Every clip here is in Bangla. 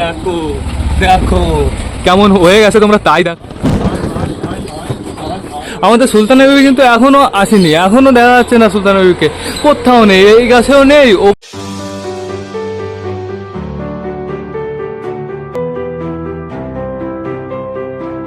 দেখো দেখো কেমন হয়ে গেছে, তোমরা তাই দেখো। আমাদের সুলতানের বেবি কিন্তু এখনো আসেনি, এখনো দেখা যাচ্ছে না সুলতানের বেবিকে, কোথাও নেই, এই গাছেও নেই। ও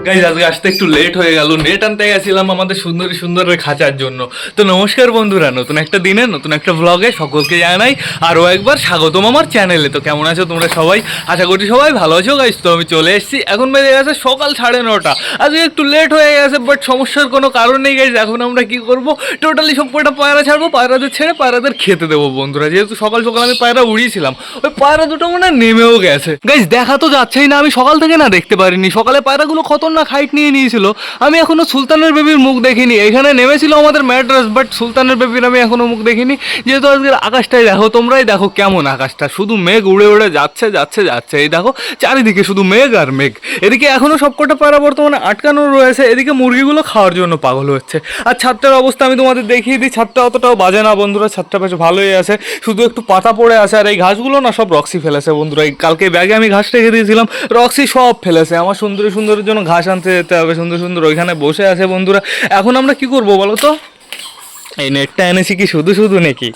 গাইজ আজকে আসতে একটু লেট হয়ে গেল, নেট আনতে গেছিলাম আমাদের সুন্দরী সুন্দরের খাঁচার জন্য। তো নমস্কার বন্ধুরা, নতুন একটা দিনে নতুন একটা ব্লগে সকলকে জানাই আরও একবার স্বাগতম আমার চ্যানেলে। তো কেমন আছো তোমরা সবাই? আশা করি সবাই ভালো আছো গাইজ। তো আমি চলে এসেছি, এখন বেজে গেছে সকাল 9:30। আজকে একটু লেট হয়ে গেছে, বাট সমস্যার কোনো কারণ নেই গাইজ। এখন আমরা কি করব, টোটালি সব কটা পায়রা ছাড়বো, পায়রাদের ছেড়ে পায়রাদের খেতে দেবো বন্ধুরা। যেহেতু সকাল সকাল আমি পায়রা উড়িয়েছিলাম, ওই পায়রা দুটো মনে হয় নেমেও গেছে গাইজ। দেখা তো যাচ্ছেই না, আমি সকাল থেকে না দেখতে পারিনি। সকালে পায়রাগুলো খতরনাক হাইট নিয়ে নিয়েছিল, আমি এখনো সুলতানের বেবির মুখ দেখিনি। এখানে নেমেছিল আমাদের ম্যাড্রাস, বাট সুলতানের বেবির আমি এখনো মুখ দেখিনি। যেহেতু আজকের আকাশটাই দেখো, তোমরাই দেখো কেমন আকাশটা, শুধু মেঘ উড়ে উড়ে যাচ্ছে যাচ্ছে যাচ্ছে। এই দেখো চারিদিকে শুধু মেঘ আর মেঘ। এদিকে এখনো সবকটা পায়রা বর্তমানে আটকানো রয়েছে, এদিকে মুরগিগুলো খাওয়ার জন্য পাগল হচ্ছে। আর ছাদটার অবস্থা আমি তোমাদের দেখিয়ে দিই। ছাদটা অতটাও বাজে না বন্ধুরা, ছাদটা বেশ ভালোই আছে, শুধু একটু পাতা পড়ে আছে। আর এই ঘাসগুলো না সব রক্সি ফেলেছে বন্ধুরা। এই কালকে ব্যাগে আমি ঘাস রেখে দিয়েছিলাম, রক্সি সব ফেলেছে। আমার সুন্দরী সুন্দরের জন্য ঘাস আনতে যেতে হবে, সুন্দর সুন্দর ওইখানে বসে আছে বন্ধুরা। এখন আমরা কি করবো বলো তো? এই নেটটা এনেছি কি শুধু শুধু নাকি?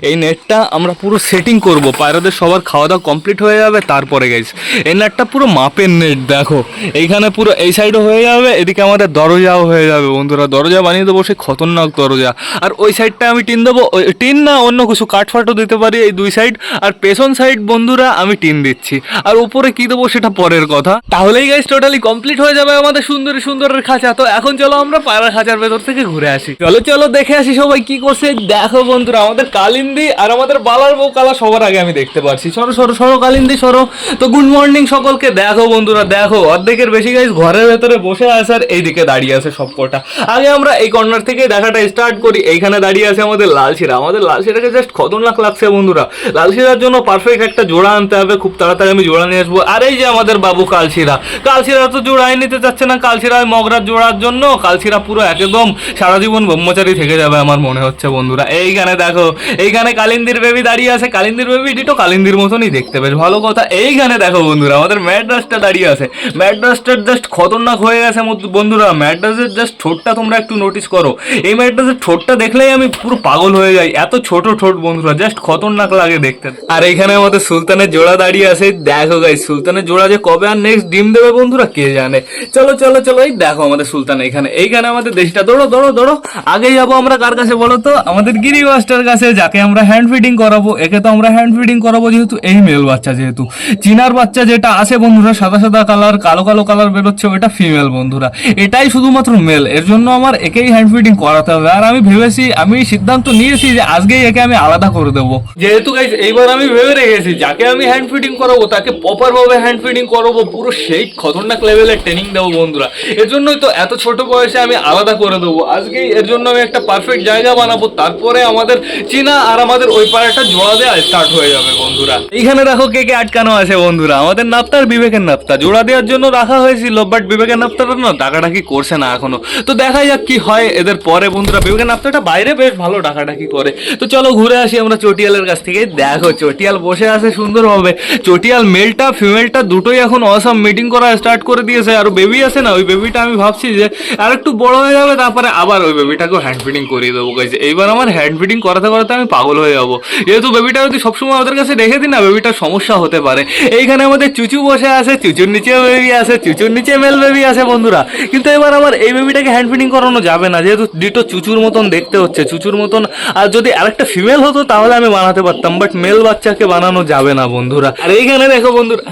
এই নেটটা আমরা পুরো সেটিং করব, পায়রাদের সবার খাওয়া দাওয়া কমপ্লিট হয়ে যাবে তারপরে গাইস। এই নেটটা পুরো মাপের নেট, দেখো এইখানে পুরো এই সাইডও হয়ে যাবে, এদিকে আমাদের দরজাও হয়ে যাবে বন্ধুরা। দরজা বানিয়ে দেবো, সেই খতরনাক দরজা। আর ওই সাইডটা আমি টিন দেবো, টিন না অন্য কিছু কাঠফাটও দিতে পারি এই দুই সাইড। আর পেছন সাইড বন্ধুরা আমি টিন দিচ্ছি, আর উপরে কি দেবো সেটা পরের কথা। তাহলেই গাইস টোটালি কমপ্লিট হয়ে যাবে আমাদের সুন্দরী সুন্দরের খাঁচা। তো এখন চলো আমরা পায়রা খাঁচার ভেতর থেকে ঘুরে আসি। চলো চলো দেখে আসি সবাই কি করছে। দেখো বন্ধুরা, আমাদের কালিন্দি আর আমাদের বালার বউ কালা সবার আগে আমি দেখতে পাচ্ছি। সরো সরো সরো কালিন্দি সরো। তো গুড মর্নিং সকলকে। দেখো বন্ধুরা, দেখো অর্ধেকের বেশি গাইস ঘরের ভেতরে বসে আছে আর এইদিকে দাঁড়িয়ে আছে সবকটা। আগে আমরা এই কর্নার থেকে দেখাটা স্টার্ট করি। এইখানে দাঁড়িয়ে আছে আমাদের লালশিরা। আমাদের লালশিরাকে জাস্ট খতরনাক লাগছে বন্ধুরা। লালশিরার জন্য পারফেক্ট একটা জোড়া আনতে হবে, খুব তাড়াতাড়ি আমি জোড়া নিয়ে আসবো। আর এই যে আমাদের বাবু কালশিরা, কালশিরা তো জোড়াই নিতে চাচ্ছে না। কালশিরা মগরার জোড়ার জন্য কালশিরা পুরো একদম সারা জীবন ব্রহ্মচারী থেকে যাবে আমার মনে হচ্ছে বন্ধুরা। এইখানে দেখো, এইখানে কালিন্দির বেবি দাঁড়িয়ে আছে। কালিন্দির বেবি ডিটো কালিন্দির মতনই দেখতে, বেশ ভালো কথা। এইখানে দেখো বন্ধুরা, আমাদের ম্যাড্রাসটা দাঁড়িয়ে আছে। ম্যাড্রাসটার জাস্ট খতরনাক হয়ে গেছে বন্ধুরা। ম্যাড্রাসের জাস্ট ঠোঁটটা তোমরা একটু নোটিস করো। এই ম্যাড্রাসের ঠোঁটটা দেখলেই আমি পুরো পাগল হয়ে যাই, এত ছোট ঠোঁট বন্ধুরা, জাস্ট খতরনাক লাগে দেখতে। আর এইখানে আমাদের সুলতানের জোড়া দাঁড়িয়ে আছে। দেখো গাইস, সুলতানের জোড়া যে কবে আর নেক্সট ডিম দেবে বন্ধুরা কে জানে। চলো চলো চলো, এই দেখো আমাদের সুলতান এইখানে। এইখানে আমাদের দেশটা, দৌড়ো দৌড়ো দৌড়ো। আগে যাবো আমরা কার কাছে বলো তো? আমাদের গিরি মাস্টার কাছে, যাকে আমরা হ্যান্ড ফিডিং করাবো। একে তো আমরা হ্যান্ড ফিডিং করাবো যেহেতু এই মেল বাচ্চা, যেহেতু চিনার বাচ্চা যেটা আছে বন্ধুরা, সাদা সাদা কালার কালো কালো কালার বেরোচ্ছে, ওটা ফিমেল বন্ধুরা। এটাই শুধুমাত্র মেল, এর জন্য আমার একেই হ্যান্ড ফিডিং করাতে হবে। আর আমি ভেবেছি, আমি সিদ্ধান্ত নিয়েছি যে আজকেই একে আমি আলাদা করে দেবো। যেহেতু গাইস এইবার আমি ভেবে রেখেছি, যাকে আমি হ্যান্ড ফিডিং করাবো তাকে প্রপার ভাবে হ্যান্ড ফিডিং করাবো, পুরো সেই খতরনাক লেভেলের ট্রেনিং দেবো বন্ধুরা। এর জন্যই তো এত ছোট বয়সে আমি আলাদা করে দেবো আজকেই। এর জন্য আমি একটা পারফেক্ট জায়গা বানাবো, তারপরে আমাদের চীনা আর আমাদের ওই পাড়াটা জোড়া দেওয়া স্টার্ট হয়ে যাবে বন্ধুরা। এইখানে দেখো কে কে আটকানো আছে বন্ধুরা। আমাদের নাপ্তার বিবেকের নাপ্তা জোড়া দেওয়ার জন্য রাখা হয়েছিল, বাট বিবেকের নাপ্তাটা না ডাকাডাকি করছে না এখনো। তো দেখা যাক কি হয় এদের পরে বন্ধুরা। বিবেকের নাপ্তাটা বাইরে বেশ ভালো ডাকাডাকি করে। তো চলো ঘুরে আসি আমরা চটিয়ালের কাছ থেকে। দেখো চটিয়াল বসে আছে সুন্দরভাবে। চটিয়াল মেলটা ফিমেলটা দুটোই এখন অসাম মিটিং করা স্টার্ট করে দিয়েছে। আর বেবি আছে না, ওই বেবিটা আমি ভাবছি যে আর একটু বড় হয়ে যাবে, তারপরে আবার ওই বেবিটাকেও হ্যান্ড ফিডিং করিয়ে দেবো গাইস। এইবার আমার হ্যান্ড ফিডিং করাতে করাতে আমি পাগল হয়ে যাবো, যেহেতু বেবিটা যদি সবসময় ওদের কাছে রেখে দিই না, বেবিটার সমস্যা হতে পারে। এইখানে আমাদের চুচু বসে আছে, চুচুর নিচে বেবি আছে, চুচুর নিচে মেল বেবি আছে বন্ধুরা। কিন্তু এবার আমার এই বেবিটাকে হ্যান্ড ফিডিং করানো যাবে না, যেহেতু ডিটো চুচুর মতন দেখতে হচ্ছে, চুচুর মতন। আর যদি আরেকটা ফিমেল হতো তাহলে আমি বানাতে পারতাম, বাট মেল বাচ্চাকে বানানো যাবে না বন্ধুরা। আর এইখানে দেখো বন্ধুরা,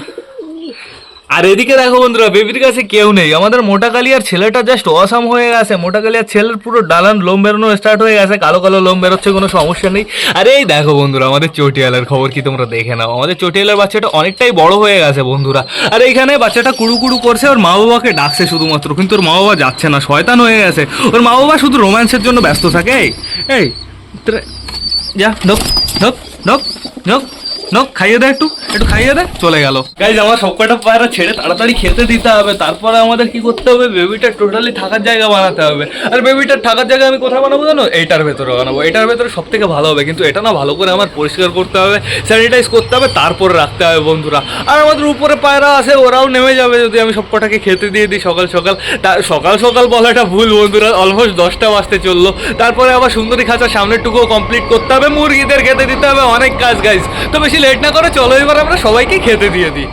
আর এদিকে দেখো বন্ধুরা, বেবির কাছে কেউ নেই। আমাদের মোটা কালিয়ার ছেলেটা জাস্ট অসাম হয়ে গেছে। মোটা কালিয়ার ছেলের পুরো ডালান লোম বেরোনো স্টার্ট হয়ে গেছে, কালো কালো লোম বেরোচ্ছে, কোনো সমস্যা নেই। আর এই দেখো বন্ধুরা, আমাদের চটিয়ালের খবর কি তোমরা দেখে নাও। আমাদের চটিয়ালের বাচ্চাটা অনেকটাই বড় হয়ে গেছে বন্ধুরা। আর এইখানে বাচ্চাটা কুড়ু কুড়ু করছে, ওর মা বাবাকে ডাকছে শুধুমাত্র, কিন্তু ওর মা বাবা যাচ্ছে না, শয়তান হয়ে গেছে। ওর মা বাবা শুধু রোম্যান্সের জন্য ব্যস্ত থাকে। এই এই যা ঢোক ঢোক ঢোক ঢোক নো খাইয়ে দে, একটু একটু খাইয়ে দে, চলে গেল। গাইজ আমার সবকটা পায়রা ছেড়ে তাড়াতাড়ি খেতে দিতে হবে, তারপরে আমাদের কি করতে হবে, বেবিটার টোটালি থাকার জায়গা বানাতে হবে। আর বেবিটার থাকার জায়গা আমি কোথায় বানাবো জানো? এইটার ভেতরে বানাবো। এটার ভেতরে সব থেকে ভালো হবে, কিন্তু এটা না ভালো করে আমার পরিষ্কার করতে হবে, স্যানিটাইজ করতে হবে, তারপরে রাখতে হবে বন্ধুরা। আর আমাদের উপরে পায়রা আছে, ওরাও নেমে যাবে যদি আমি সবকটাকে খেতে দিয়ে দিই সকাল সকাল। সকাল সকাল বলাটা ভুল বন্ধুরা, অলমোস্ট 10টা বাজতে চললো। তারপরে আবার সুন্দরী খাঁচার সামনেরটুকুও কমপ্লিট করতে হবে, মুরগিদের খেতে দিতে হবে, অনেক কাজ গাইজ। তো বেশি লেট না করে চলো এবার আমরা সবাইকে খেতে দিয়ে দিই।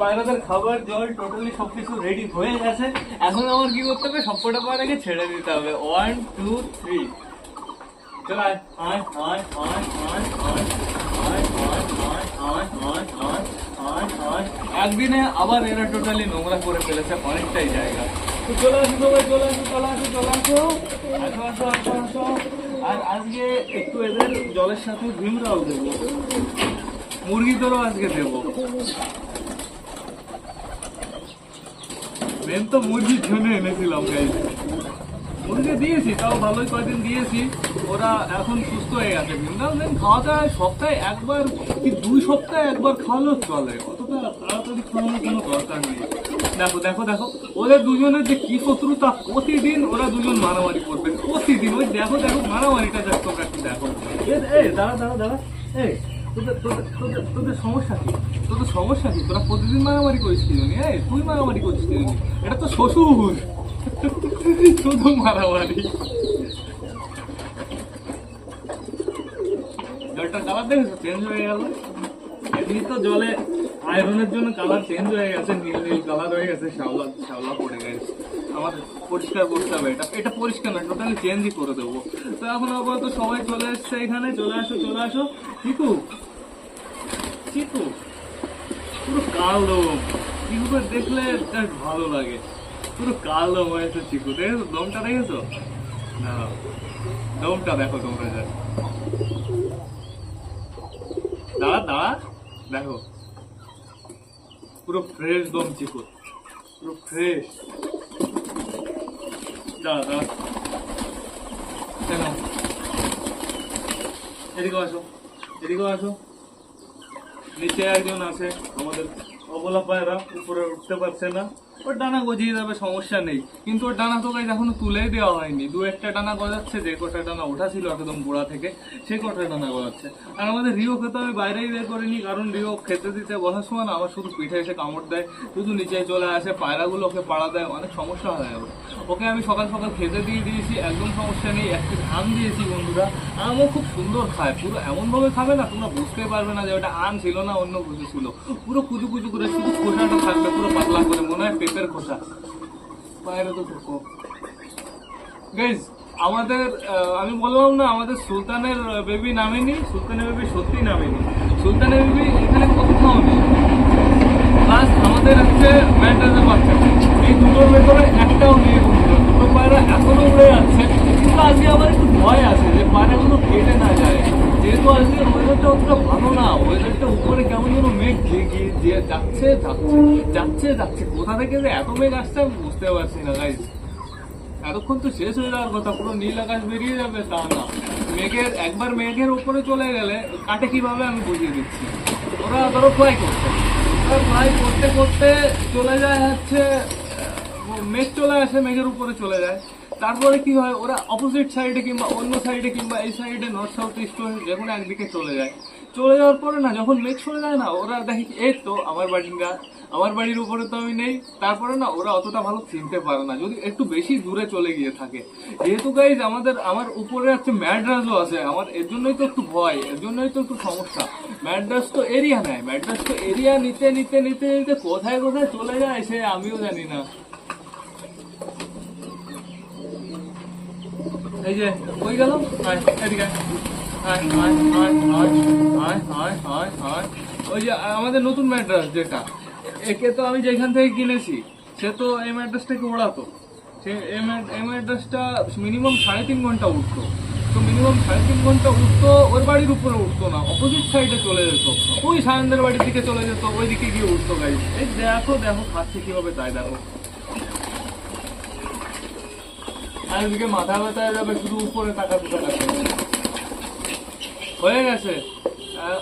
পায়রাদের খাবার জল টোটালি সবকিছু রেডি হয়ে গেছে। এখন আমার কি করতে হবে, সবকটা পায়রাকে ছেড়ে দিতে হবে। 1 2 3 চল আয় আয় আয় আয় আয় আয় আয় আয় আয় আয় আয় আয়। একদিনে আবার এরা টোটালি নোংরা করে ফেলেছে অনেকটাই জায়গা। তো চলে আসো সবাই, চলে আসো চলে আসো চলে আসো, আসো আসো আসো আসো। আর আজকে একটু এদের জলের সাথে ভিমরাও দেবো, মুরগিদেরও আজকে দেবো। মেন তো মুরগির জন্য এনেছিলাম গাইজ, মুরগি দিয়েছি, তাও ভালোই কয়েকদিন দিয়েছি, ওরা এখন সুস্থ হয়ে গেছে। ভিমরাও দেন খাওয়া যায় সপ্তাহে একবার কি 2 সপ্তাহে একবার খাওয়ালেও চলে, অতটা তাড়াতাড়ি খাওয়ানোর কোনো দরকার নেই। দেখো দেখো দেখো ওদের দুজনের যে কি শত্রুতা, প্রতিদিন ওরা দুজন মারামারি করবে প্রতিদিন। ওই দেখো দেখো মারামারিটা দেখো, তোমরা একটু দেখো। এই দাঁড়া দাঁড়া দাঁড়া, এই তোদের তোদের তোদের তোদের সমস্যা কি? তোদের সমস্যা কি? তোরা প্রতিদিন মারামারি করিস কি জানি? এই তুই মারামারি করছিস কি জানি? এটা তো শ্বশুর, শুধু মারামারি। জলটার কালার দেখেছো চেঞ্জ হয়ে গেল। এমনি তো জলে আয়রনের জন্য কালার চেঞ্জ হয়ে গেছে, নীল নীল কালার হয়ে গেছে, শ্যাওলা শ্যাওলা পড়ে গেছে। আমার পরিষ্কার করতে হবে, এটা পরিষ্কার না, টোটালি চেঞ্জই করে দেবো। তো এখন আপাতত সবাই চলে এসছে এখানে, চলে আসো চলে আসো। চিকু চিকু পুরো কালো, চিকুকে দেখলে বেশ ভালো লাগে, পুরো কালো হয়েছে চিকু। দেখেছো দমটা, দেখেছো না? দমটা দেখো তোমরা, দাঁড়া দাঁড়া দেখো, পুরো ফ্রেশ দম চিকু, পুরো ফ্রেশ। দাঁড়া দাঁড়া, কেন এদিকে আসো, এদিকে আসো। নিচে একজন আছে আমাদের অবলা পায়রা, উপরে উঠতে পারছে না, ওর ডানা গজিয়ে যাবে, সমস্যা নেই। কিন্তু ওর ডানা তো গাইজ এখনো তুলেই দেওয়া হয়নি, 2-1টা ডানা গজাচ্ছে, যে কটা ডানা ওঠা ছিল একদম গোড়া থেকে সেই কটা ডানা গজাচ্ছে। আর আমাদের রিও খেতে আমি বাইরেই বের করিনি, কারণ রিও খেতে দিতে বসার সময় না আমার শুধু পিঠে এসে কামড় দেয়, শুধু নিচে চলে আসে, পায়রাগুলো ওকে পাড়া দেয়, অনেক সমস্যা হয়ে যাবে। ওকে আমি সকাল সকাল খেতে দিয়ে দিয়েছি, একদম সমস্যা নেই। একটু আম দিয়েছি বন্ধুরা, আমও খুব সুন্দর খায়, পুরো এমনভাবে খাবে না তোমরা বুঝতেই পারবে না যে ওটা আম ছিল না অন্য কিছু ছিল। পুরো কুচু কুচু করে, শুধু খোসাটা থাকবে পুরো পাতলা করে, মনে হয় পেঁপের খোসা। পায়রা তো খুব গাইজ আমাদের আমি বললাম না আমাদের সুলতানের বেবি নামেনি, সুলতানের বেবি সত্যি নামেনি। সুলতানের বেবি এখানে কোথাও নেই, প্লাস আমাদের হচ্ছে ম্যান্ডাসের বাচ্চা, এই দুটোর ভেতরে একটাও নেই বন্ধুরা। দুটো পায়রা এখনো উড়ে যাচ্ছে, কিন্তু আজকে আমার একটু ভয় আছে যে পায়রাগুলো কেটে না যায়, যেহেতু আজকে ওয়েদারটা অতটা ভালো না। ওয়েদারটা উপরে কেমন যেন মেঘ গিয়ে যাচ্ছে যাচ্ছে যাচ্ছে যাচ্ছে, কোথা থেকে যে এত মেঘ আসছে আমি বুঝতে পারছি না গাইজ। এতক্ষণ তো শেষ হয়ে যাওয়ার কথা, পুরো নীল আকাশ বেরিয়ে যাবে তা না, মেঘের একবার মেঘের উপরে চলে গেলে কাটে কিভাবে আমি বুঝিয়ে দিচ্ছি। ওরা ধরো ফ্লাই করছে, ওরা ফ্লাই করতে করতে চলে যায় হচ্ছে, মেঘ চলে আসে, মেঘের উপরে চলে যায়। তারপরে কি হয়, ওরা অপোজিট সাইডে কিংবা অন্য সাইডে কিংবা এই সাইডে নর্থ সাউথ ইস্ট ওয়েস্ট যে কোনো একদিকে চলে যায়। চলে যাওয়ার পরে না যখন মেঘ সরে যায় না, ওরা দেখে এই তো আমার বাড়ির গা, আমার বাড়ির উপরে তো আমি নেই। তারপরে না ওরা অতটা ভালো চিনতে পারে না যদি একটু বেশি দূরে চলে গিয়ে থাকে। যেহেতু গাইজ আমার উপরে হচ্ছে ম্যাড্রাসও আছে, আমার এর জন্যই তো একটু ভয়, এর জন্যই তো একটু সমস্যা। ম্যাড্রাস তো এরিয়া নেয়, ম্যাড্রাস তো এরিয়া নিতে নিতে নিতে নিতে কোথায় কোথায় চলে যায় সে আমিও জানি না। এই যে ওই গেল, এদিকে ওই যে আমাদের নতুন ম্যাড্রাস যেটা, একে তো আমি যেখান থেকে কিনেছি সে তো এই ম্যাড্রাসটাকে ওড়াতো, সে এই ম্যাড্রাসটা মিনিমাম 3.5 ঘন্টা উঠতো। তো মিনিমাম 3.5 ঘন্টা উঠতো, ওর বাড়ির উপরে উঠতো না, অপোজিট সাইডে চলে যেত, ওই সায়নদের বাড়ির দিকে চলে যেত, ওই দিকে গিয়ে উঠতো গাইজ। এই দেখো দেখো খাচ্ছে কিভাবে, তাই দেখো। আর ওদিকে মাথা ব্যথা যাবে শুধু উপরে টাকা হয়ে গেছে।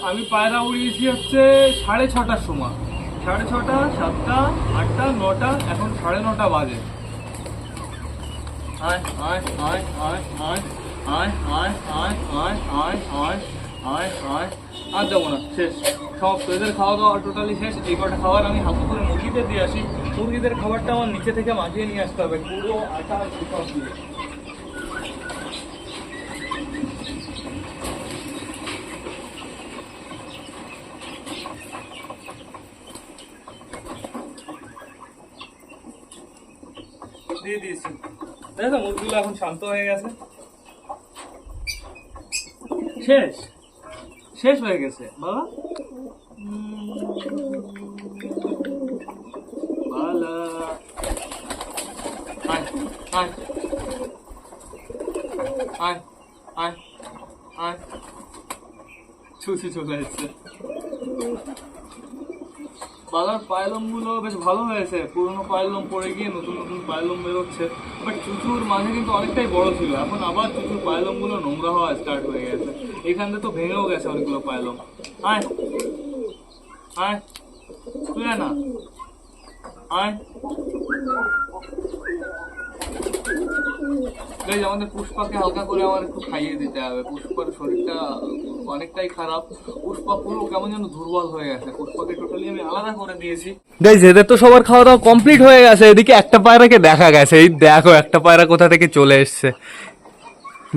আমি পায়রা উড়িয়েছি হচ্ছে 6:30টার সময়, 6:30, 7টা, 8টা, 9টা, এখন 9:30 বাজে। আয় আয় আয় আয় আয় আয় আয় আয় আয় আয় আয় আয় আয়। আর যাবো না, শেষ সব। এদের খাওয়া দাওয়া টোটালি শেষ। এই কটা খাবার আমি হালকা করে মুরগিদের দিয়ে আসি। মুরগিদের খাবারটা আমার নিচে থেকে মাখিয়ে নিয়ে আসতে হবে, পুরো আটা সব দিয়ে। দিয়ে দিয়েছি। দেখো মুরগিগুলো এখন শান্ত হয়ে গেছে। শেষ শেষ হয়ে গেছে বাবা। বালা আয় আয় আয় আয় আয়। ছুটি চলে এসছে। বালার পায়লম গুলো বেশ ভালো হয়েছে, পুরোনো পায়লম পড়ে গিয়ে নতুন নতুন পায়লম বেরোচ্ছে। বাট চুচুর মাঝে কিন্তু অনেকটাই বড় ছিল, এখন আবার চুচুর পায়লম গুলো নোংরা হওয়া স্টার্ট হয়ে গেছে। এখান থেকে তো ভেঙেও গেছে অনেকগুলো পায়লম। আয় আয় তুই না আয়। আমাদের পুষ্পাকে হালকা করে আমার একটু খাইয়ে দিতে হবে। পুষ্পার শরীরটা অনেকটাই খারাপ। পুষ্পা পুরো কেমন যেন দুর্বল হয়ে গেছে। পুষ্পাকে টোটালি আমি আলাদা করে দিয়েছি। গাইস এদের তো সবার খাওয়া দাওয়া কমপ্লিট হয়ে গেছে। এদিকে একটা পায়রাকে দেখা গেছে, এই দেখো একটা পায়রা কোথা থেকে চলে এসছে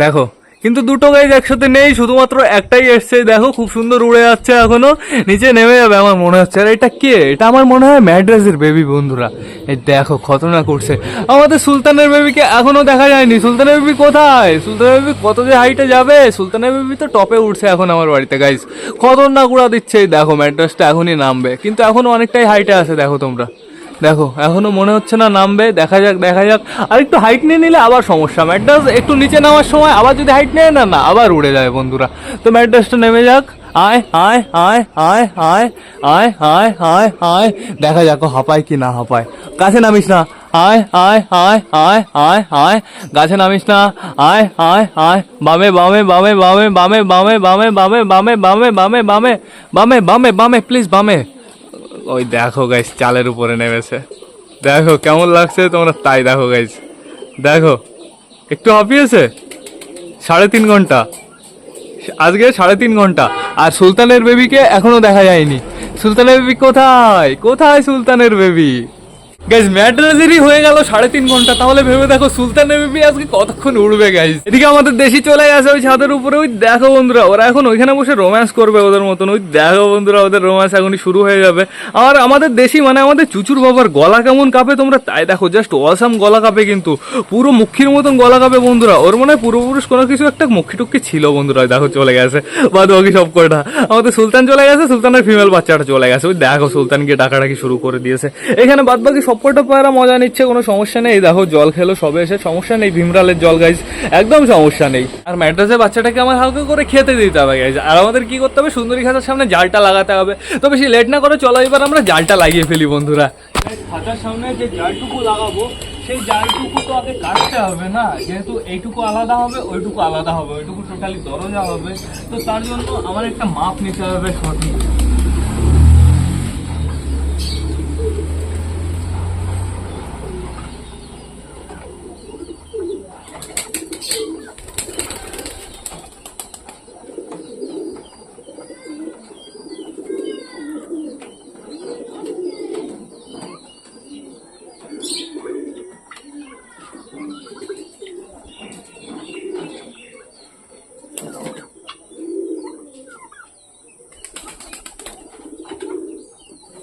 দেখো। কিন্তু দুটো গাইজ একসাথে নেই, শুধুমাত্র একটাই এসছে। দেখো খুব সুন্দর উড়ে যাচ্ছে, এখনো নিচে নেমে যাবে আমার মনে হচ্ছে। আর এটা কে? এটা আমার মনে হয় ম্যাড্রাসের বেবি বন্ধুরা। এই দেখো খতরনাক করছে। আমাদের সুলতানের বেবিকে এখনো দেখা যায়নি। সুলতানের বেবি কোথায়? সুলতানের বেবি কত যে হাইটে যাবে? সুলতানের বেবি তো টপে উঠছে এখন আমার বাড়িতে গাইজ। খতরনাক উড়া দিচ্ছে। এই দেখো ম্যাড্রাসটা এখনই নামবে, কিন্তু এখনো অনেকটাই হাইটে আছে। দেখো তোমরা, দেখো এখনো মনে হচ্ছে না নামবে। দেখা যাক দেখা যাক। আর একটু হাইট নিয়ে নিলে আবার সমস্যা। ম্যাড্রাস একটু নিচে নামার সময় আবার যদি হাইট নেয় না না আবার উড়ে যায় বন্ধুরা। তো ম্যাড্রাসটা নেমে যাক। আয় আয় আয় আয় আয় আয় আয় আয় আয়। দেখা যাক হাঁপায় কি না হাঁপায়। গাছে নামিস না। আয় আয় আয় আয় আয় আয়। গাছে নামিস না। আয় আয় আয়। বামে বামে বামে বামে বামে বামে বামে বামে বামে বামে বামে বামে বামে বামে বামে প্লিজ বামে। ওই দেখো গাইস চালের উপরে নেমেছে। দেখো কেমন লাগছে তোমরা তাই দেখো গাইস। দেখো একটু হাঁপিয়েছে। 3.5 ঘন্টা আজকে, 3.5 ঘন্টা। আর সুলতানের বেবিকে এখনো দেখা যায়নি। সুলতানের বেবি কোথায়? কোথায় সুলতানের বেবি? গাইজ ম্যাড্রাসেরই হয়ে গেল 3.5 ঘন্টা। তাহলে ভেবে দেখো সুলতানের বেবি আজকে কতক্ষণ উড়বে গাইজ। এদিকে আমাদের দেশি চলে গেছে ওই ছাদের উপরে। ওই দেখো বন্ধুরা, ওরা এখন ওইখানে বসে রোম্যান্স করবে ওদের মতন। ওই দেখো বন্ধুরা, ওদের রোম্যান্স এখনই শুরু হয়ে যাবে। আর আমাদের দেশি মানে আমাদের চুচুর বাবার গলা কেমন কাঁপে তোমরা তাই দেখো। জাস্ট অসাম গলা কাঁপে, কিন্তু পুরো মুখির মতন গলা কাঁপে বন্ধুরা। ওর মনে হয় পূর্বপুরুষ কোনো কিছু একটা মুখি টুক্ষি ছিল বন্ধুরা। দেখো চলে গেছে বাদ বাকি সব কটা। আমাদের সুলতান চলে গেছে, সুলতানের ফিমেল বাচ্চাটা চলে গেছে। ওই দেখো সুলতান গিয়ে ডাকাডাকি শুরু করে দিয়েছে। এখানে বাদ বাকি সবকটা পায়রা মজা নিচ্ছে, কোনো সমস্যা নেই। দেখো জল খেলো সবে এসে, সমস্যা নেই। ভীমরালের জল গাইজ, একদম সমস্যা নেই। আর ম্যাড্রাসের বাচ্চাটাকে আমার হালকা করে খেতে দিতে হবে গাইজ। আর আমাদের কি করতে হবে? সুন্দরী খাঁচার সামনে জালটা লাগাতে হবে। তো বেশি লেট না করে চলো এবার আমরা জালটা লাগিয়ে ফেলি বন্ধুরা। খাঁচার সামনে যে জালটুকু লাগাবো সেই জালটুকু তো আগে কাটতে হবে না, যেহেতু এইটুকু আলাদা হবে ওইটুকু আলাদা হবে, ওইটুকু টোটালি দরজা হবে। তো তার জন্য আমার একটা মাপ নিতে হবে সঠিক।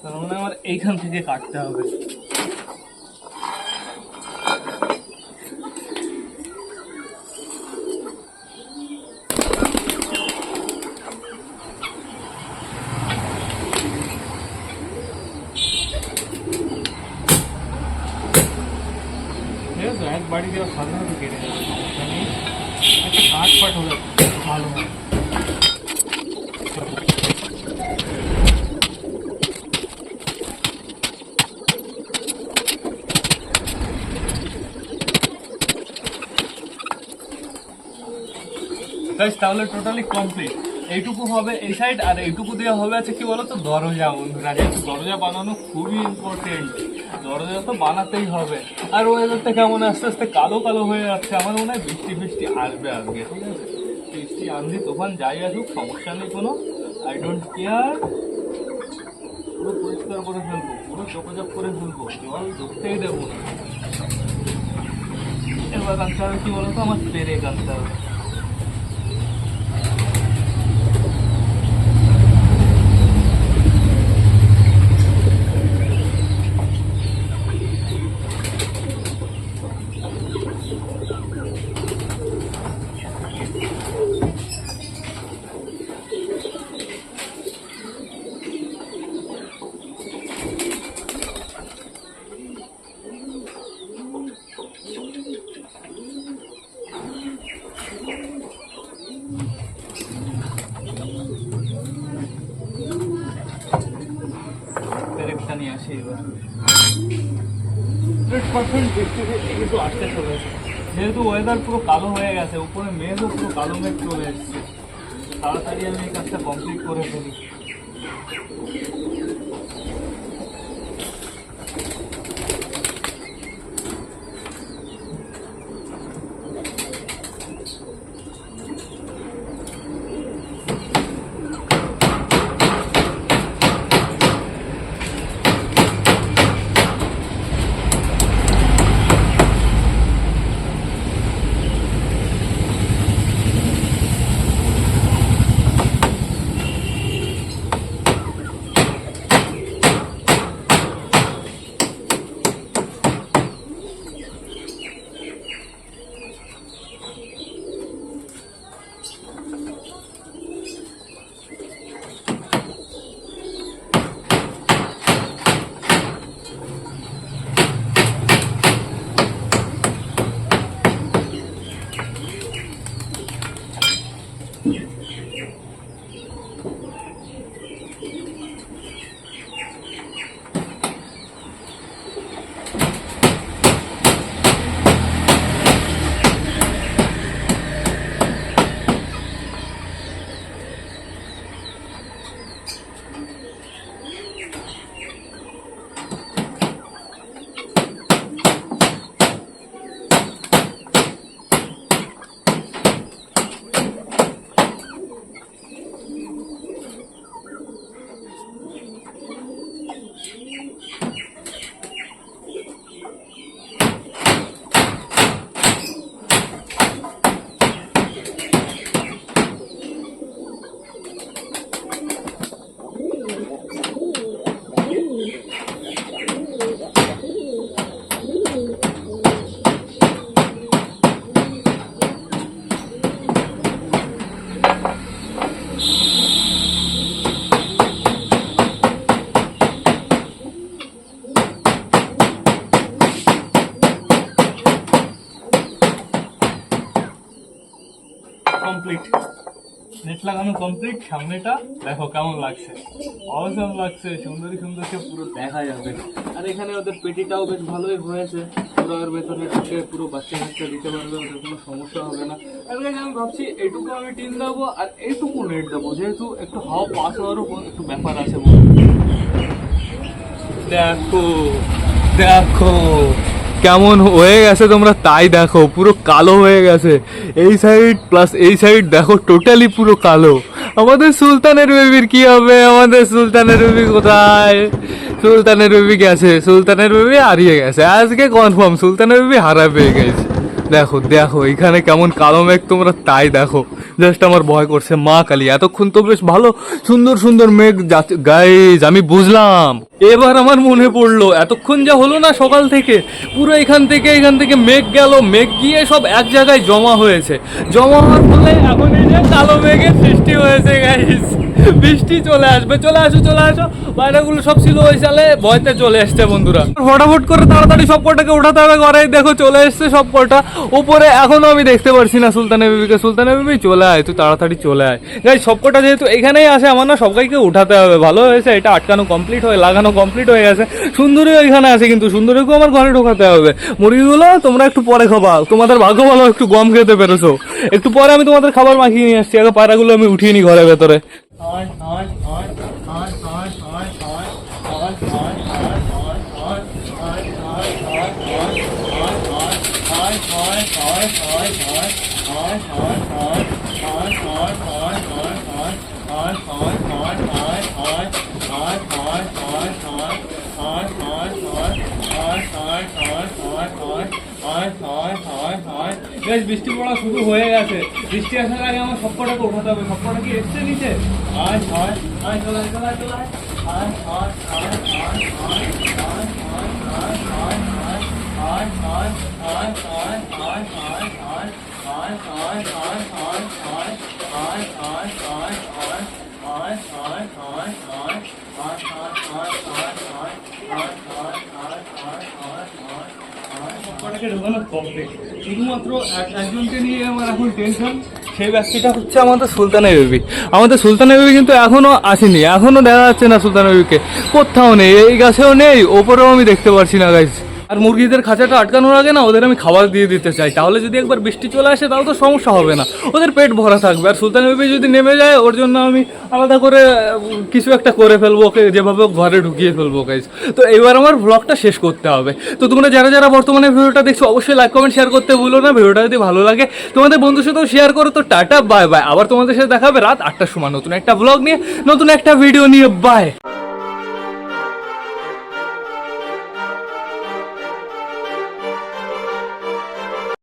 তার মানে আমার এইখান থেকে কাটতে হবে। এক বাড়ি দেওয়া সাধারণত কেটে যাবে, একটা কাঠ পাট হলে ভালো হয়। তাহলে টোটালি কমপ্লিট। এইটুকু হবে এই সাইড, আর এইটুকু দিয়ে হবে আছে কি বলতো দরজা। বন্ধুরা যেহেতু দরজা বানানো খুবই ইম্পর্টেন্ট, দরজা তো বানাতেই হবে। আর ওয়েদারটা কেমন আস্তে আস্তে কালো কালো হয়ে যাচ্ছে, আমার মনে হয় বৃষ্টি ফিষ্টি আসবে আজকে, ঠিক আছে? বৃষ্টি আনলি তখন যাই আসুক সমস্যা নেই কোনো, আই ডোন্ট কেয়ার। পুরো পরিষ্কার করে ফেলবো, পুরো চোখোচোখ করে ফেলবো, জল ঢুকতেই দেবো না। এবার আনতে হবে কি বলতো, আমার পেরেক আনতে হবে। পেরেকটা নিয়ে আসি এবার। 100% বৃষ্টি কিন্তু আসতে চলেছে, যেহেতু ওয়েদার পুরো কালো হয়ে গেছে, উপরে মেঘও পুরো কালো মেঘ চলে এসছে। তাড়াতাড়ি আমি এই কাজটা কমপ্লিট করে ফেলি। কমপ্লিট, নেট লাগানো কমপ্লিট। সামনেটা দেখো কেমন লাগছে, অসম লাগছে, সুন্দরী সুন্দরকে পুরো দেখা যাবে। আর এখানে ওদের পেটিটাও বেশ ভালোই হয়েছে, পুরো ওর ভেতরে ঢুকে পুরো বাচ্চা কাচ্চা দিতে পারবে, ওদের কোনো সমস্যা হবে না। আর আমি ভাবছি এইটুকু আমি টিন দেবো আর এইটুকু নেট দেবো, যেহেতু একটু হাওয়া পাস হওয়ারও একটু ব্যাপার আছে। দেখো দেখো কেমন হয়ে গেছে, তোমরা তাই দেখো, পুরো কালো হয়ে গেছে এই সাইড প্লাস এই সাইড, দেখো টোটালি পুরো কালো। আমাদের সুলতানের বেবির কি হবে? আমাদের সুলতানের বেবি কোথায়? সুলতানের বেবি গেছে, সুলতানের বেবি হারিয়ে গেছে, আজকে কনফার্ম সুলতানের বেবি হারা পেয়ে গেছে। দেখো দেখো এখানে কেমন কালো মেঘ, তোমরা তাই দেখো। জাস্ট আমার ভয় করছে, মা কালী, এতক্ষণ তো বেশ ভালো সুন্দর সুন্দর মেঘ যাচ্ছে গাইজ, আমি বুঝলাম। এবার আমার মনে পড়লো, এতক্ষণ যা হলো না সকাল থেকে, পুরো এখান থেকে মেঘ গেল, মেঘ গিয়ে সব এক জায়গায় জমা হয়েছে, জমা হওয়ার ফলে এখন এই যে কালো মেঘের সৃষ্টি হয়েছে গাইজ। বৃষ্টি চলে আসবে। চলে আসো চলে আসো, পায়রাগুলো সব ছিল ওই সালে ভয়তে চলে আসছে বন্ধুরা। ফটাফট করে তাড়াতাড়ি সব কটাকে উঠাতে হবে ঘরে। দেখো চলে এসছে সব কটা উপরে, এখনো আমি দেখতে পারছি না সুলতানের বেবিকে। সুলতানের বেবি চলে আয়, তুই তাড়াতাড়ি চলে আয়। গাইস সব কটা যেহেতু এখানেই আসে, আমার না সবাইকে উঠাতে হবে। ভালো হয়েছে এটা আটকানো কমপ্লিট হয়ে, লাগানো কমপ্লিট হয়ে গেছে। সুন্দরীও এখানে আছে, কিন্তু সুন্দরীকেও আমার ঘরে ঢোকাতে হবে। মুরগিগুলো তোমরা একটু পরে খাবা, তোমাদের ভাগ্য ভালো একটু গম খেতে পেরেছো। একটু পরে আমি তোমাদের খাবার মাখিয়ে নিয়ে আসছি। আগে পায়রাগুলো আমি উঠিয়ে নিই ঘরের ভেতরে। বৃষ্টি পড়া শুরু হয়ে গেছে। বৃষ্টি আসার আগে আমার সবকটাকে উঠাতে হবে। সবকটা কি এসছে নিচে? ঢোকানো কমপ্লিট। শুধুমাত্র একজনকে নিয়ে আমার এখন টেনশন, সেই ব্যক্তিটা হচ্ছে আমাদের সুলতানের বেবি। আমাদের সুলতানের বেবি কিন্তু এখনো আসেনি, এখনো দেখা যাচ্ছে না সুলতানের বেবিকে। কোথাও নেই, এই গাছেও নেই, ওপরেও আমি দেখতে পারছি না গাইস। আর মুরগিদের খাঁচাটা আটকানোর আগে না ওদের আমি খাবার দিয়ে দিতে চাই, তাহলে যদি একবার বৃষ্টি চলে আসে তাও তো সমস্যা হবে না, ওদের পেট ভরা থাকবে। আর সুলতান বেবি যদি নেমে যায়, ওর জন্য আমি আলাদা করে কিছু একটা করে ফেলবো, ওকে যেভাবে হোক ঘরে ঢুকিয়ে ফেলবো গাইস। তো এবার আমার ব্লগটা শেষ করতে হবে। তো তোমরা যারা যারা বর্তমানে ভিডিওটা দেখছো অবশ্যই লাইক কমেন্ট শেয়ার করতে ভুলো না। ভিডিওটা যদি ভালো লাগে তোমাদের বন্ধুর সাথেও শেয়ার করো। তো টাটা বাই বাই, আবার তোমাদের সাথে দেখা হবে রাত 8টার সময় নতুন একটা ব্লগ নিয়ে, নতুন একটা ভিডিও নিয়ে। বাই।